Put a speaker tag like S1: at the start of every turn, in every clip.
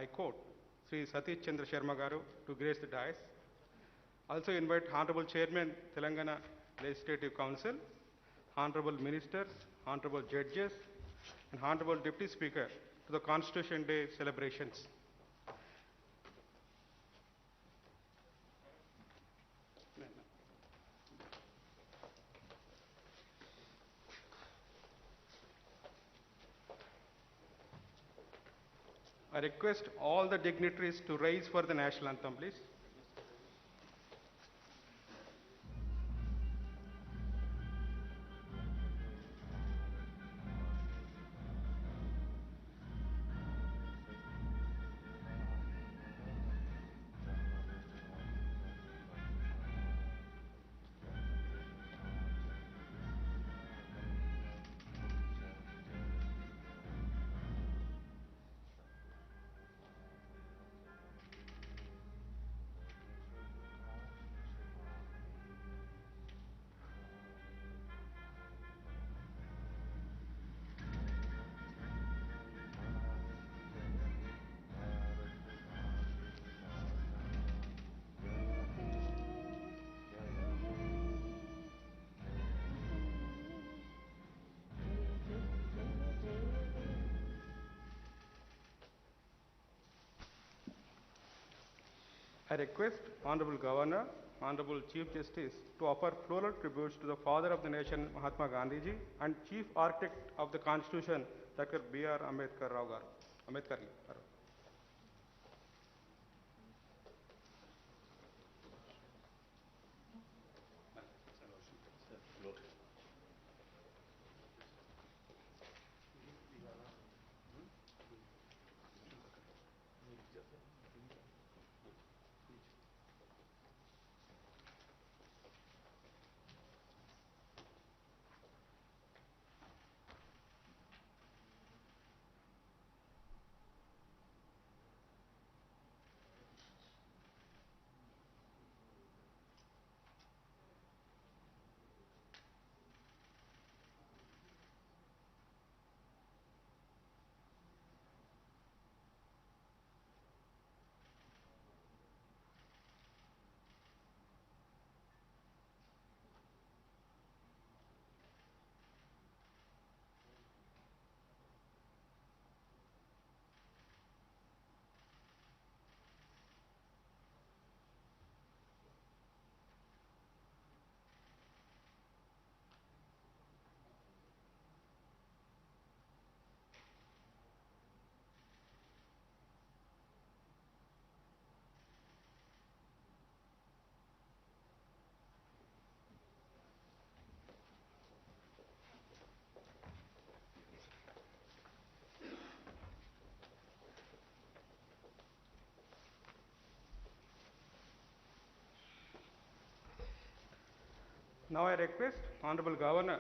S1: I quote, Sri Satish Chandra Sharma Garu to grace the dais. Also invite Honorable Chairman, Telangana Legislative Council, Honorable Ministers, Honorable Judges, and Honorable Deputy Speaker to the Constitution Day celebrations. I request all the dignitaries to rise for the national anthem, please. I request Honorable Governor, Honorable Chief Justice to offer floral tributes to the father of the nation, Mahatma Gandhiji, and Chief Architect of the Constitution, Dr. B.R. Ambedkar Rao garu. Ambedkar garu. Now I request Honorable Governor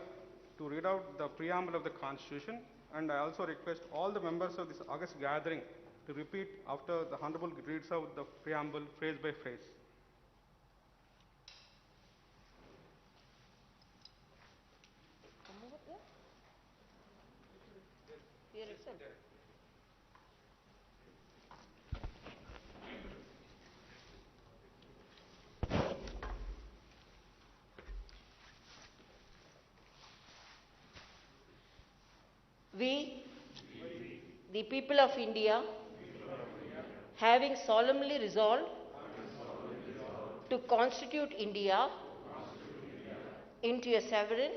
S1: to read out the preamble of the Constitution, and I also request all the members of this August gathering to repeat after the Honorable reads out the preamble phrase by phrase.
S2: We, the people of India, having solemnly resolved to constitute India into a sovereign,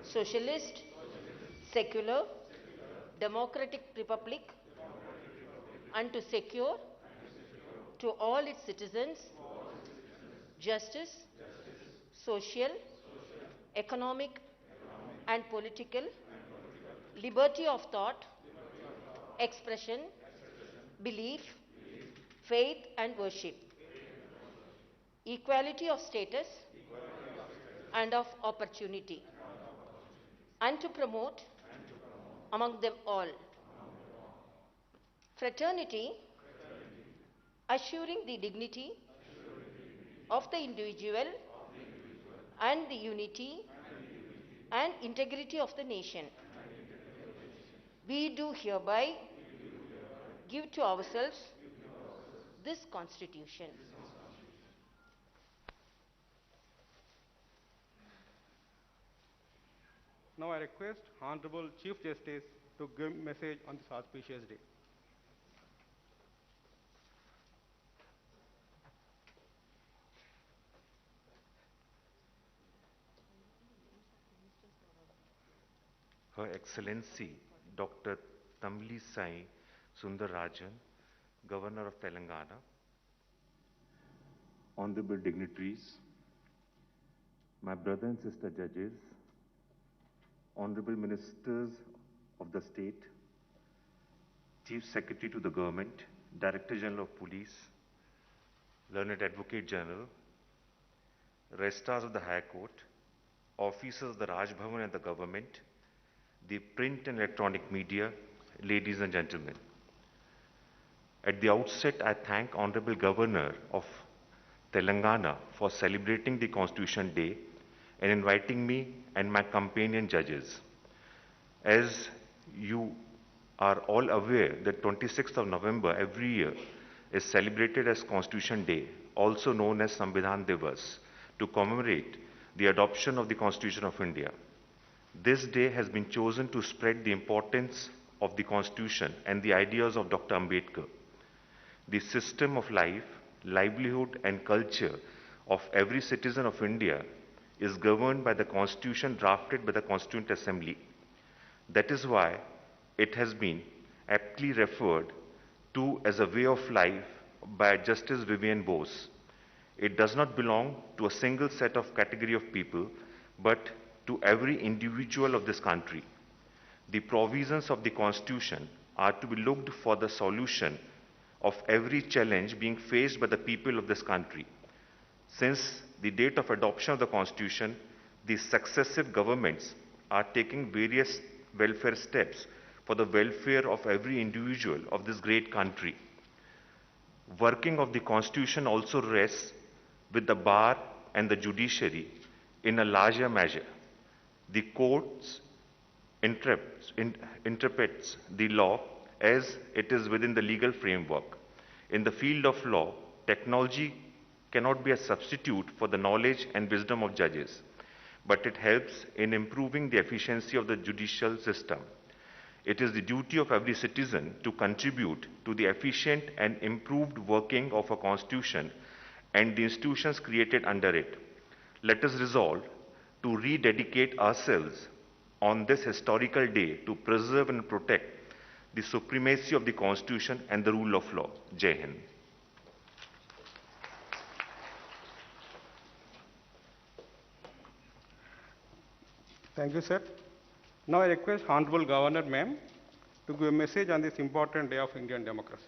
S2: socialist, secular, democratic republic, and to secure to all its citizens justice, social, economic, and political liberty of thought, expression, belief, faith and worship, equality of status and of opportunity, and to promote among them all fraternity, assuring the dignity of the individual and the unity and integrity of the nation. We do hereby give to ourselves this Constitution.
S1: Now I request Honorable Chief Justice to give message on this auspicious day.
S3: Her Excellency Dr. Tamli Sai Sundarajan, Governor of Telangana, honorable dignitaries, my brother and sister judges, honorable ministers of the state, Chief Secretary to the Government, Director General of Police, Learned Advocate General, registrars of the High Court, officers of the Raj Bhavan and the government, the print and electronic media, ladies and gentlemen. At the outset, I thank Honorable Governor of Telangana for celebrating the Constitution Day and inviting me and my companion judges. As you are all aware that 26th of November every year is celebrated as Constitution Day, also known as Sambidhan Divas, to commemorate the adoption of the Constitution of India. This day has been chosen to spread the importance of the Constitution and the ideas of Dr. Ambedkar. The system of life, livelihood and culture of every citizen of India is governed by the Constitution drafted by the Constituent Assembly. That is why it has been aptly referred to as a way of life by Justice Vivian Bose. It does not belong to a single set of category of people, but to every individual of this country. The provisions of the Constitution are to be looked for the solution of every challenge being faced by the people of this country. Since the date of adoption of the Constitution, the successive governments are taking various welfare steps for the welfare of every individual of this great country. Working of the Constitution also rests with the bar and the judiciary in a larger measure. The courts interprets the law as it is within the legal framework. In the field of law, technology cannot be a substitute for the knowledge and wisdom of judges, but it helps in improving the efficiency of the judicial system. It is the duty of every citizen to contribute to the efficient and improved working of a constitution and the institutions created under it. Let us resolve to rededicate ourselves on this historical day to preserve and protect the supremacy of the Constitution and the rule of law. Jai Hind.
S1: Thank you, sir. Now I request Honorable Governor, ma'am, to give a message on this important day of Indian democracy.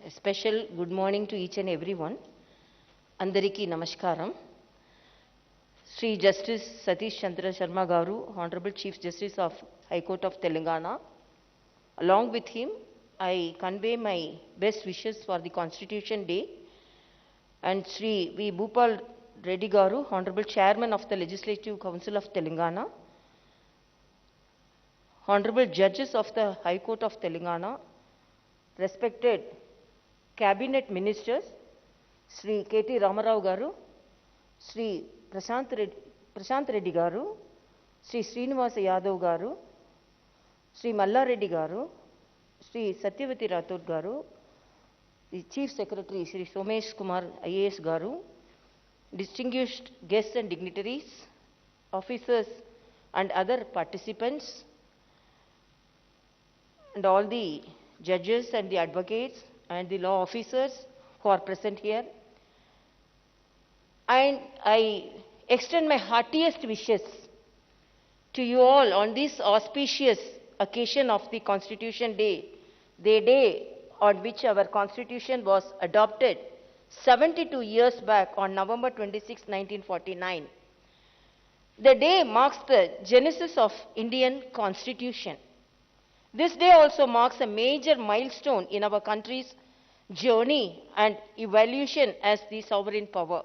S2: A special good morning to each and everyone. Andariki Namaskaram. Sri Justice Satish Chandra Sharma Garu, Honorable Chief Justice of High Court of Telangana. Along with him, I convey my best wishes for the Constitution Day. And Sri V. Bhupal Reddy Garu, Honorable Chairman of the Legislative Council of Telangana. Honorable Judges of the High Court of Telangana, respected Cabinet Ministers, Sri K.T. Ramarao Garu, Sri Prashant Reddy Garu, Sri Srinivasa Yadav Garu, Sri Malla Reddy Garu, Sri Satyavati Rathod Garu, the Chief Secretary Sri Somesh Kumar IAS Garu, distinguished guests and dignitaries, officers and other participants, and all the judges and the advocates and the law officers who are present here. And I extend my heartiest wishes to you all on this auspicious occasion of the Constitution Day, the day on which our Constitution was adopted 72 years back on November 26, 1949. The day marks the genesis of Indian Constitution. This day also marks a major milestone in our country's journey and evolution as the sovereign power.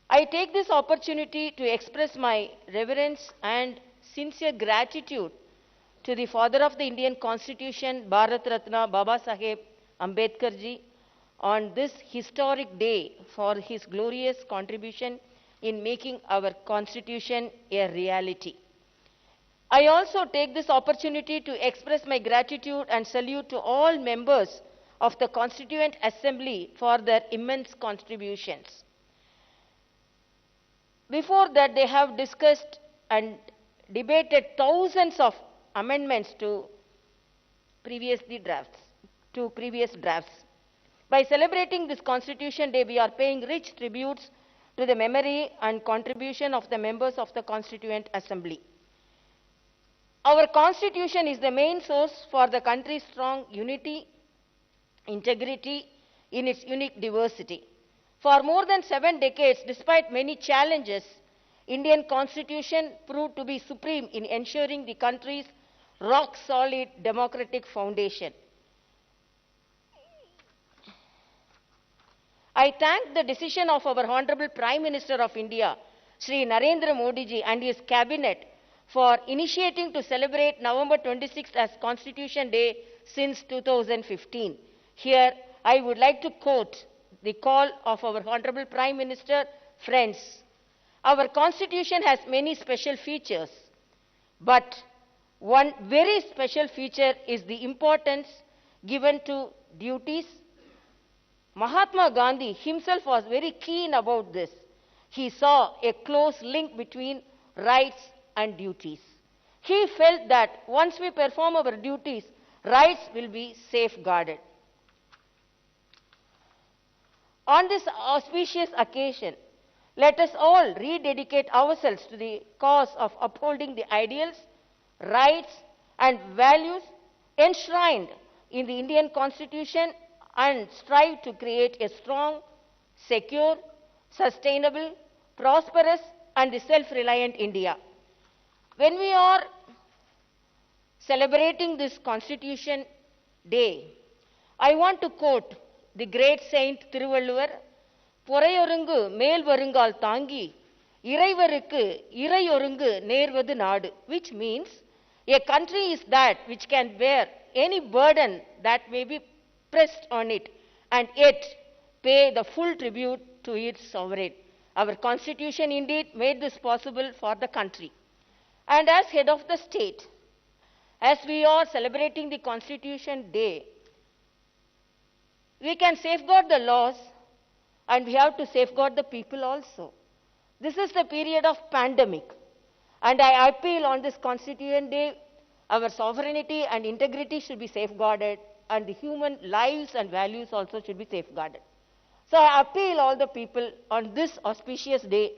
S2: I take this opportunity to express my reverence and sincere gratitude to the father of the Indian Constitution, Bharat Ratna Baba Saheb Ambedkar ji, on this historic day for his glorious contribution in making our Constitution a reality. I also take this opportunity to express my gratitude and salute to all members of the Constituent Assembly for their immense contributions. Before that, they have discussed and debated thousands of amendments to previous drafts. By celebrating this Constitution Day, we are paying rich tributes to the memory and contribution of the members of the Constituent Assembly. Our Constitution is the main source for the country's strong unity, integrity in its unique diversity. For more than 7 decades, despite many challenges, Indian Constitution proved to be supreme in ensuring the country's rock-solid democratic foundation. I thank the decision of our Honorable Prime Minister of India, Shri Narendra Modi ji, and his cabinet for initiating to celebrate November 26th as Constitution Day since 2015. Here, I would like to quote the call of our Honorable Prime Minister: friends, our Constitution has many special features, but one very special feature is the importance given to duties. Mahatma Gandhi himself was very keen about this. He saw a close link between rights and duties. He felt that once we perform our duties, rights will be safeguarded. On this auspicious occasion, let us all rededicate ourselves to the cause of upholding the ideals, rights, and values enshrined in the Indian Constitution and strive to create a strong, secure, sustainable, prosperous, and self-reliant India. When we are celebrating this Constitution Day, I want to quote the great Saint Thiruvalluvar: பொறையொருங்கு மேல் வருங்கால் தாங்கி இறைவருக்கு இறையொருங்கு நேர்வது நாடு, which means a country is that which can bear any burden that may be pressed on it and yet pay the full tribute to its sovereign. Our Constitution indeed made this possible for the country. And as head of the state, as we are celebrating the Constitution Day, we can safeguard the laws and we have to safeguard the people also. This is the period of pandemic, and I appeal on this Constitution Day, our sovereignty and integrity should be safeguarded, and the human lives and values also should be safeguarded. So I appeal all the people on this auspicious day,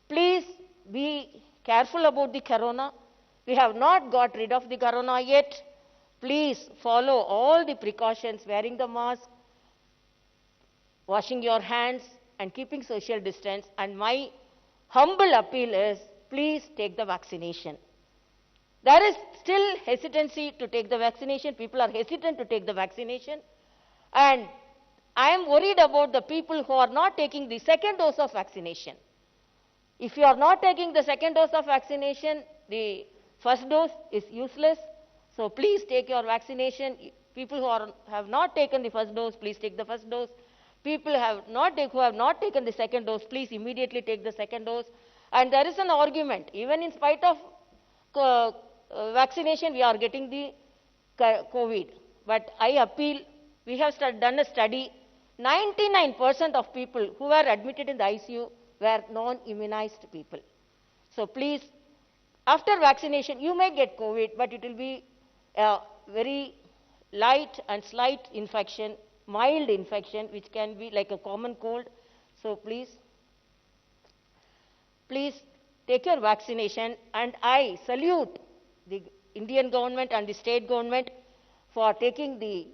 S2: please be careful about the corona. We have not got rid of the corona yet. Please follow all the precautions, wearing the mask, washing your hands, and keeping social distance. And my humble appeal is, please take the vaccination. There is still hesitancy to take the vaccination. People are hesitant to take the vaccination. And I am worried about the people who are not taking the second dose of vaccination. If you are not taking the second dose of vaccination, the first dose is useless. So please take your vaccination. People who have not taken the first dose, please take the first dose. People who have not taken the second dose, please immediately take the second dose. And there is an argument, even in spite of vaccination, we are getting the COVID. But I appeal, we have done a study, 99% of people who were admitted in the ICU were non-immunized people. So please, after vaccination, you may get COVID, but it will be a very light and slight infection, mild infection, which can be like a common cold. So please take your vaccination. And I salute the Indian government and the state government for taking the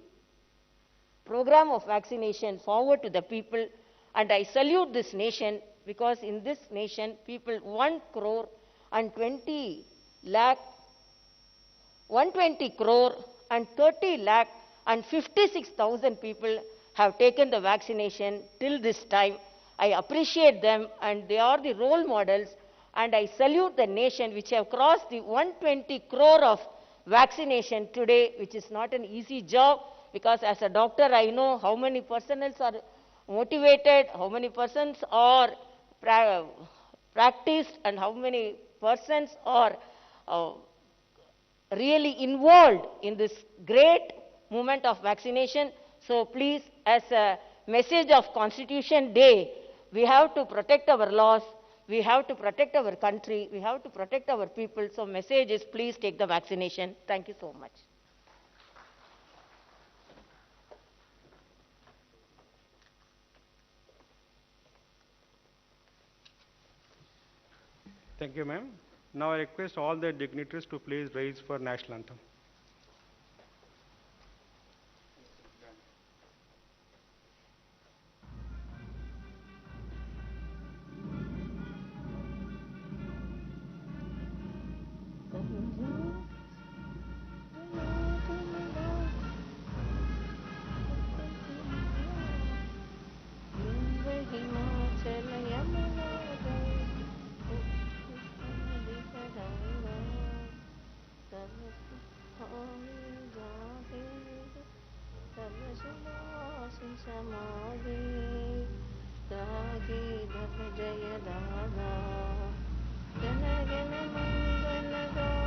S2: program of vaccination forward to the people. And I salute this nation, because in this nation, people 1 crore and 20 lakh 120 crore and 30 lakh and 56,000 people have taken the vaccination till this time. I appreciate them and they are the role models, and I salute the nation which have crossed the 120 crore of vaccination today, which is not an easy job, because as a doctor I know how many personnel are motivated, how many persons are practiced, and how many persons are really involved in this great movement of vaccination. So please, as a message of Constitution Day, we have to protect our laws, we have to protect our country, we have to protect our people. So message is, please take the vaccination. Thank you so much.
S1: Thank you, ma'am. Now I request all the dignitaries to please rise for national anthem.
S2: Jaya Dada, Jana Jana Mangala